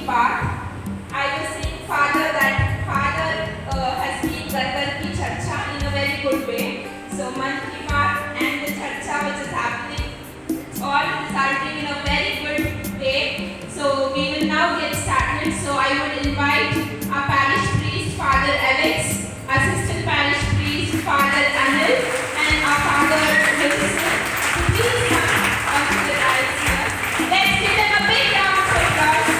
part, I was saying Father has been Gargar ki Charcha in a very good way. So monthly part and the Charcha which is happening, it's all resulting in a very good way. So we will now get started. So I would invite our parish priest, Father Alex, assistant parish priest, Father Anil, and our Father Wilson. Please come to the dais here. Let's give them a big round of applause.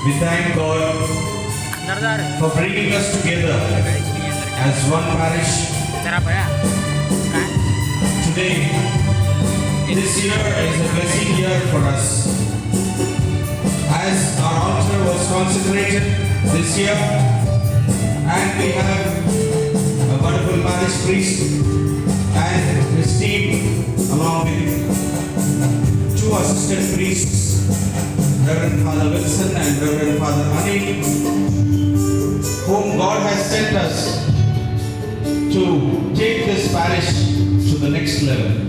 We thank God for bringing us together as one parish. Today, this year is a blessing year for us. As our altar was consecrated this year, and we have a wonderful parish priest and his team along with two assistant priests, Reverend Father Wilson and Reverend Father Anil, whom God has sent us to take this parish to the next level.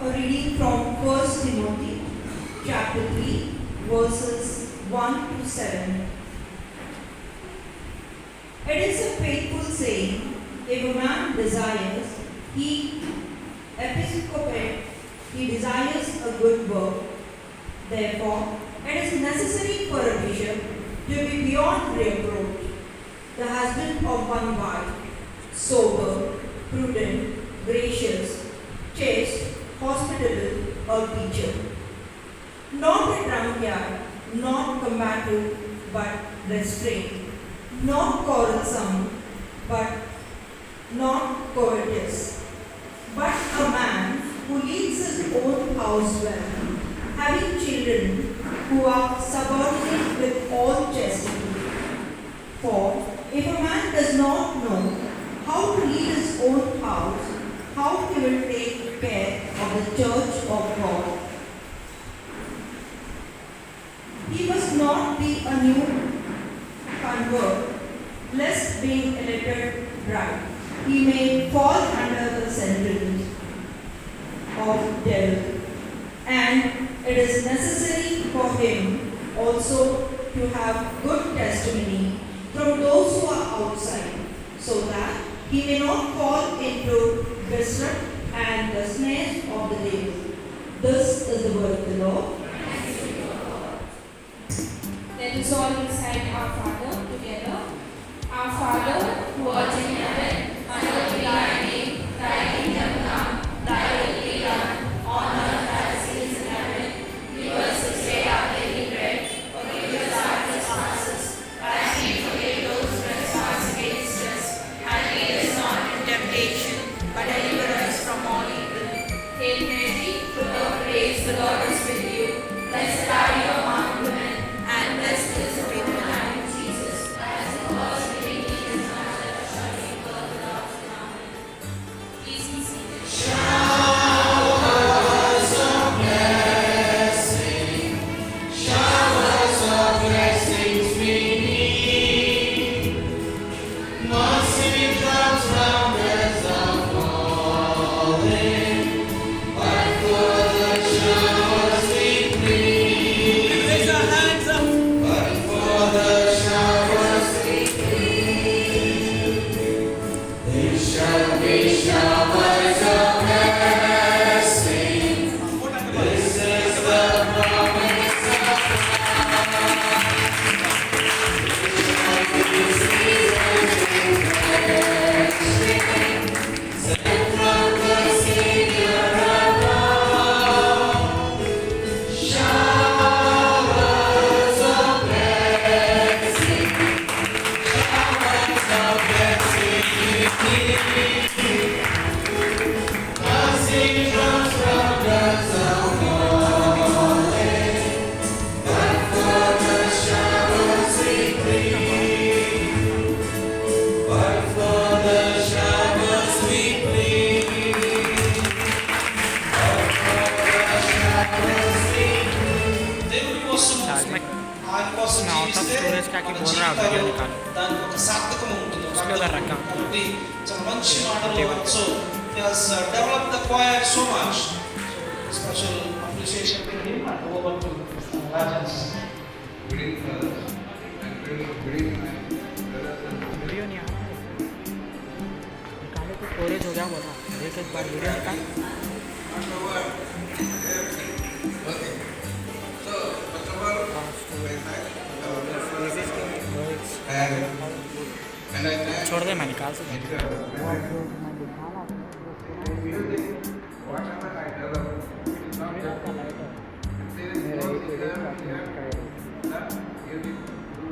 A reading from 1 Timothy chapter 3 verses 1 to 7. It is a faithful saying, if a man desires, he desires a good work. Therefore, it is necessary for a bishop to be beyond reproach, the husband of one wife, sober, prudent, gracious, chaste, hospitable, or teacher. Not a drunkard, not combative, but restrained. Not quarrelsome, but not covetous. But a man who leads his own house well, having children who are subordinate with all chastity. For if a man does not know how to lead his own house, how he will take care of the church of God. He must not be a new convert, lest being elected right, he may fall under the sentence of devil. And it is necessary for him also to have good testimony from those who are outside, so that he may not fall into disrupt and the snares of the devil. This is the word of the Lord. Let us all recite our Father together. Our Father, who art in heaven, hallowed be thy name. Thy kingdom come, thy will be done, on earth as it is in heaven. Give us this day our daily bread. Forgive us our trespasses, as we forgive those who trespass against us. And lead us not into temptation, but deliver us from all evil. Hail Mary, full of grace, the Lord is with you. Blessed are you among women, and blessed is the fruit of thy womb, Jesus. As it was in the beginning, is now, and ever shall be, world without end. Amen. Please be seated. Out of storage क्या की बोल रहा है video निकालो దానికి ఒక సార్థకం ఉంటుంది ఒక उसके उधर रखा కాబట్టి చాలా మంచి మాటలు so has developed the choir so much so special appreciation to him and over to Rajans. Good evening, brothers, and good evening, my brothers and sisters. Video नहीं आ रहा निकालो तो स्टोरेज हो गया बोल रहा देख एक बार वीडियो निकाल Okay. So, first of all, I thank and I thank छोड़ दे मैं निकाल सकता whatever I develop, it is not just there is no figure that you do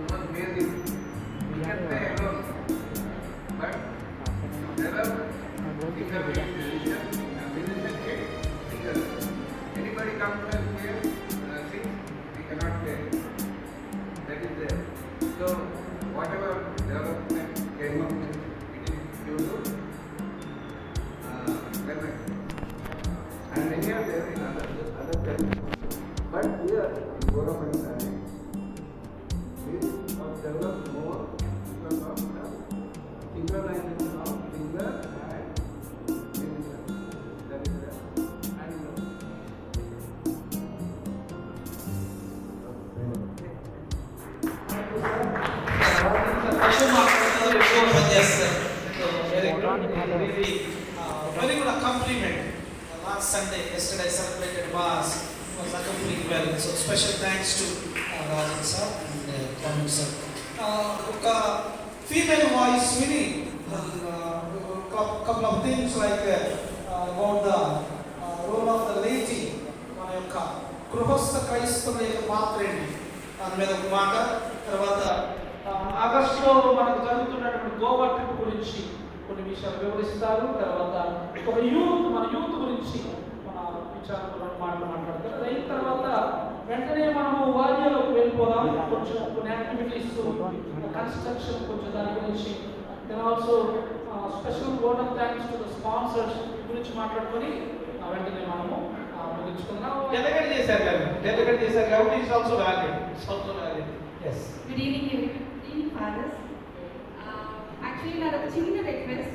not make it. You can play alone, but develop figure with musician and musician get figures. Anybody comes and plays sing, we cannot play. That is there. So whatever development came up with, it is due to lemon. And here there is other type. But here in Goramani Sari, we have developed more because of the synchronization of finger and musician. That is there. And very good accompaniment. Last Sunday, yesterday I celebrated Mass. It was accompanied well. So special thanks to Rajan sir and Kwame sir. ఒక female voice winning couple of things like about the role of the గృహస్థ క్రైస్తవుల యొక్క పాత్ర ఏంటి దాని మీద ఒక మాట. తర్వాత ఆగస్టులో మనకు జరుగుతున్నటువంటి గోవా ట్రిప్ గురించి కొన్ని విషయాలు వివరిస్తారు. తర్వాత ఒక మన యూత్ గురించి మన విచారాలు మాటలు మాట్లాడతారు. అయిన తర్వాత వెంటనే మనము వారిలోకి వెళ్ళిపోదాం. కొంచెం కొన్ని యాక్టివిటీస్, కన్స్ట్రక్షన్ కొంచెం దాని గురించి, then also special word of thanks to the sponsors గురించి మాట్లాడుకొని వెంటనే మనము ముగించుకుందాం. డెలిగేట్ చేశారు కాబట్టి it's also valid. Yes. Good evening, everyone. Fathers. Actually, another chinna request.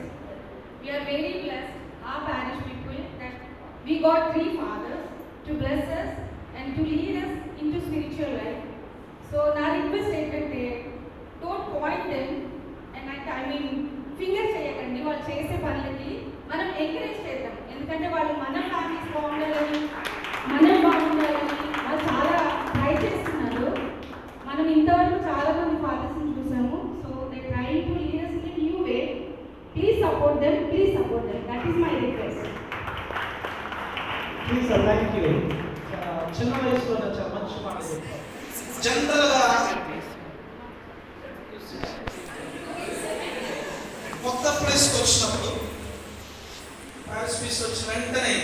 We are very blessed, our parish people, that we got 3 fathers to bless us and to lead us into spiritual life. So, now request ఏంటంటే don't point them and I mean fingers చేయకండి. వాళ్ళు చేసే పనులకి మనం encourage చేద్దాం. ఎందుకంటే వాళ్ళు మన ఫ్యామిలీస్ బాగుండాలని, మనం బాగుండాలని వాళ్ళు చాలా ట్రై చేస్తున్నారు. మనం ఇంతవరకు చాలా మంది ఫాదర్స్ని చూసాము. So they try to lead us in a new way. Please support them. That is my request. Please sir, thank you. చిన్న వయసులో చాలా మంచి మాట చెప్పారు. జనరల్గా కొత్త ప్లేస్కి వచ్చినప్పుడు ప్యారిస్ పీస్ వచ్చిన వెంటనే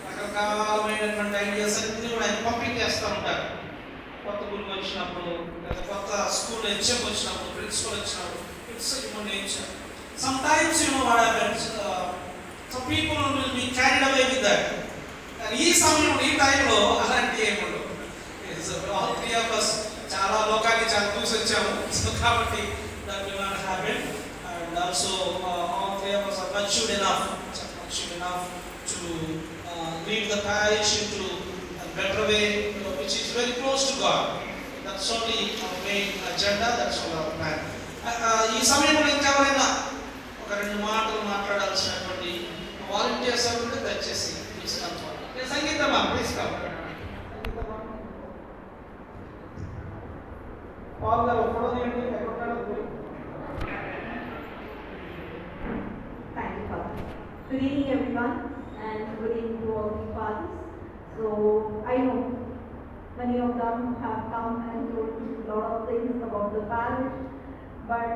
రకరకాలమైనటువంటి ఐడియాస్ అన్ని కూడా ఆయన పంపిణీ చేస్తూ ఉంటారు. కొత్త గురువు వచ్చినప్పుడు, లేదా కొత్త స్కూల్ హెచ్ఎం వచ్చినప్పుడు, ప్రిన్సిపల్ వచ్చినప్పుడు, it's human nature. Some times what happens, some people will be carried away with that. ఈ సమయంలో ఈ టైంలో అలాంటి ఏముండవు. ఆల్ 3 of us చాలా లోకాన్ని చాలా చూసి వచ్చాము. సో కాబట్టి that will not happen. And also all 3 of us are matured enough to lead the parish into a better way, which is very close to God. That's only our main agenda, that's all our plan. ఈ సమయంలో ఇంకెవరైనా ఒక 2 మాటలు మాట్లాడాల్సినటువంటి volunteers ఉంటే దయచేసి తీసుకుంటాం. సంగీతమా please come. వాళ్ళ photo తీయండి. Thank you, Father. Good evening, everyone, and good evening to all the fathers. So, I know many of them have come and told a lot of things about the parish, but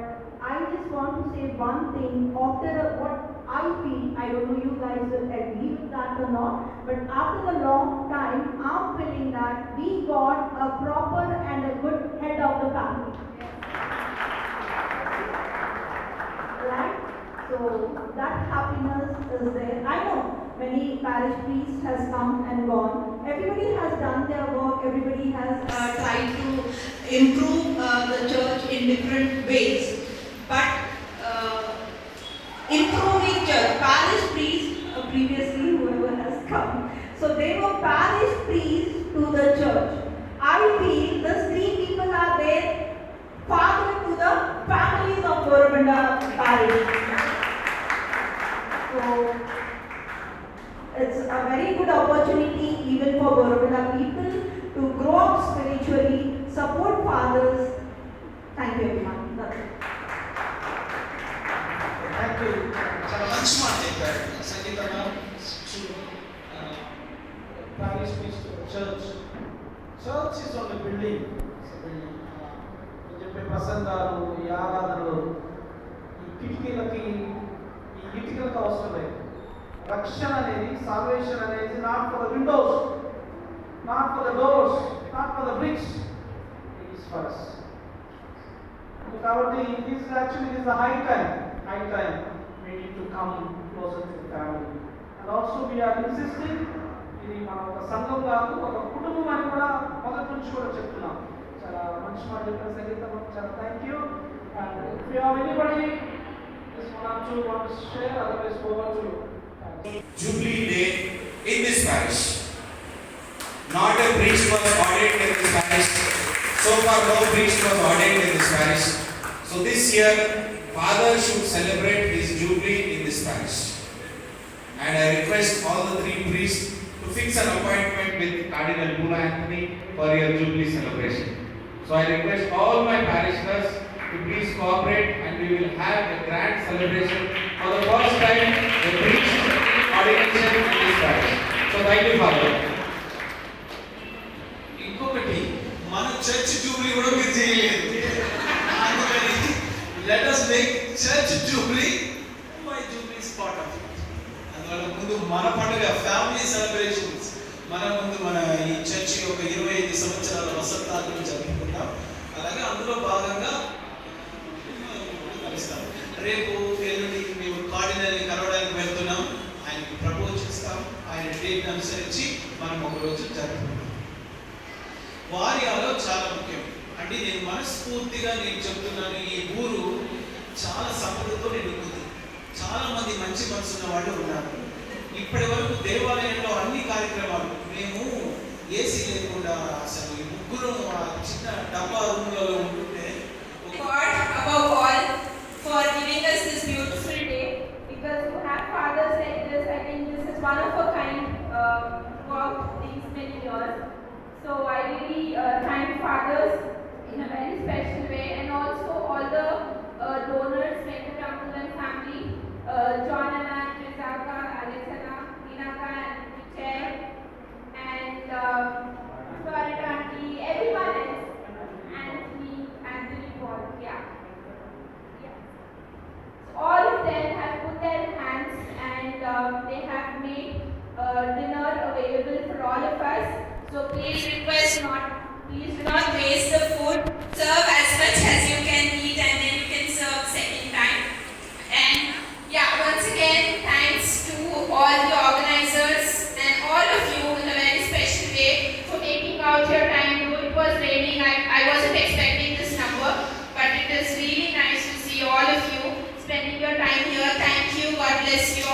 I just want to say one thing. After what I feel, I don't know you guys will agree with that or not, but after a long time, I'm feeling that we got a proper and a good head of the family. Right? So that happiness is there. I know many parish priests has come and gone. Everybody has done their work. Everybody has tried to improve the church in different ways. But improving church, parish priests previously whoever has come. So they were parish priests to the church. I feel these 3 people are there, father to the families of Borobanda parish. So it's a very good opportunity even for Borobanda people to grow up spiritually, support fathers. Thank you everyone. That's it. Thank you. చాలా మంచి మాట చెప్పారు సంగీతమా. Parish priest church. Church is on a building. చెప్పే ప్రసంగాలు, ఈ ఆరాధనలు, ఈ కిటికీలకి, ఈ ఇటుకలకు అవసరం లేదు. రక్షణ అనేది, సాల్వేషన్ అనేది not for the windows, not for the doors, not for the bricks, it is for us. కాబట్టి this actually is a high time we need to come closer to the family. And also we are insisting, ఇది మన ఒక సంఘం కాదు, ఒక కుటుంబం అని కూడా మొదటి నుంచి కూడా చెప్తున్నాం. చాలా మంచి మాట చెప్పిన సంగీతం, చాలా thank you. And if you have anybody just want to share, otherwise over to Jubilee Day in this parish. Not a priest was ordained in this parish. So far no priest was ordained in this parish. So this year Father should celebrate his jubilee in this parish. And I request all the 3 priests to fix an appointment with Cardinal Buna Anthony for your jubilee celebration. So I request all my parishioners to please cooperate, and we will have a grand celebration for the first time, the priest ordination in this parish. So thank you, Father. Family celebrations మన ముందు మన ఈ church ఒక 25 సంవత్సరాల వసంతాలను జరుపుకుంటాం. అలాగే అందులో భాగంగా కలుస్తాం. రేపు ఎల్లుండి మేము కార్డినల్ని కలవడానికి వెళ్తున్నాం. ఆయనకి ప్రపోజ్ చేస్తాం. ఆయన డేట్ అనుసరించి మనం ఒక రోజు జరుపుకుంటాం. వార్యాలో చాలా ముఖ్యం అంటే నేను మనస్ఫూర్తిగా నేను చెప్తున్నాను. ఈ ఊరు చాలా సంపదతో నిండుకుంది. చాలా మంది మంచి మనసున్న వాళ్ళు ఉన్నారు. ఇప్పటి వరకు దేవాలయంలో అన్ని కార్యక్రమాలు మేము ఏసీ లేకుండా అసలు ఈ ముగ్గురు ఆ చిన్న డబ్బా రూమ్లలో ఉంటుంటే God above all for giving us this beautiful day, because to have fathers like this, I think this is one of a kind throughout these many years. So I really thank fathers in a very special way, and also all the donors, Venkatraman and family, John Anna, Rizaka, Alexana, Inaka and Chair, and Svarita auntie, everyone else, Anthony Paul, yeah. So all of them have put their hands, and they have made dinner available for all of us. So please do not waste the food. Serve as much as you can eat, and then you can serve second time. And yeah, once again, thanks to all the organizers and all of you in a very special way for taking out your time. Though it was raining, I wasn't expecting this number, but it is really nice to see all of you spending your time here. Thank you. God bless you.